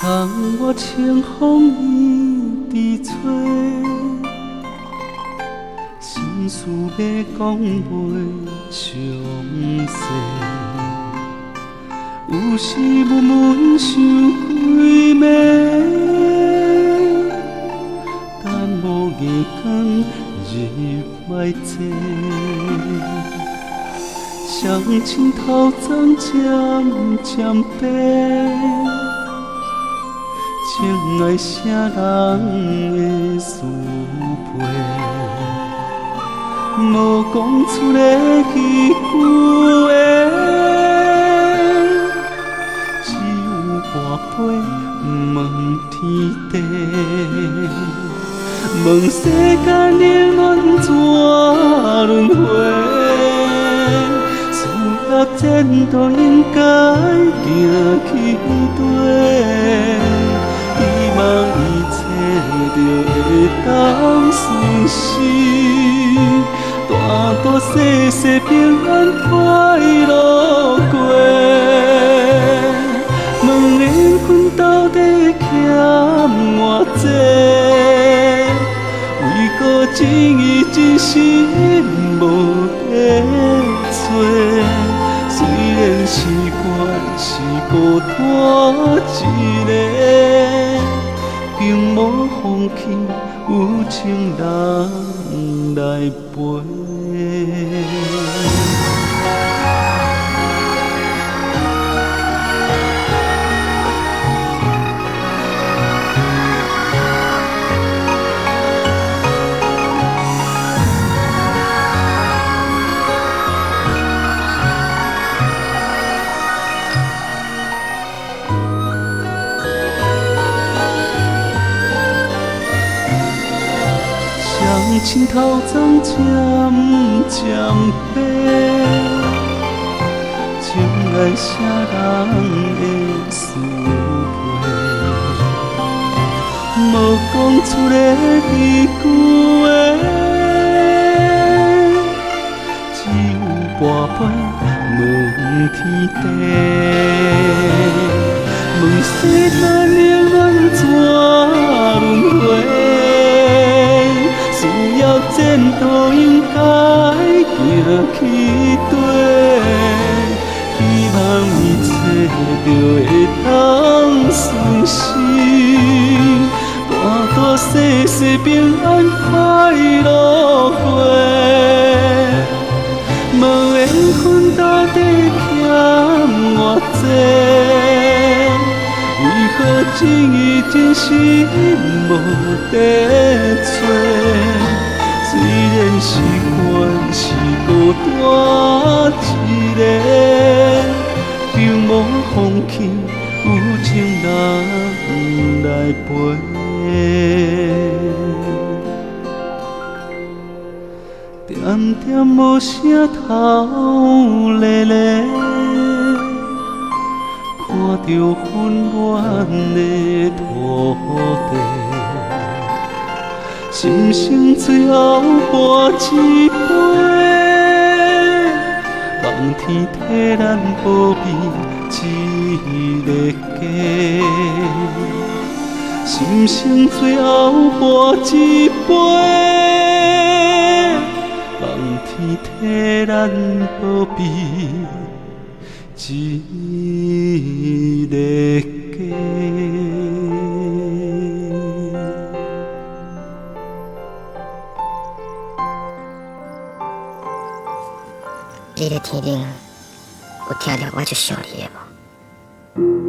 当我清风伊伫吹，心事要讲袂详细，有时闷闷想几暝，等无月光日来坐。双亲头鬃渐渐白，情爱啥人的思陪，无讲出的迄句话，只有跋杯问天地，问世间的乱怎轮回。前途应该行去对，希望一切就会当顺时，大大小小平安快乐过。问缘分到底欠偌济？为何情义真心无得找？虽然是我是孤单一个，并无放弃有情人来陪。青头鬃渐渐白，情爱啥人会思陪？无讲出的迄句话，只有跋杯问天地，问世间的乱怎轮回？需要前途应该行去对，希望一切就会当顺时，大大小小平安快乐过。无缘分到底欠偌济？为何情义真心无得找？虽然是我是孤单一个，并无放弃有情人来陪。点点无声头咧咧，看着温暖的土地。心声最后换一杯，望天替咱保庇一个家。心声最后换一杯，望天替咱保庇一个家。你在天顶有听到我这想你的无？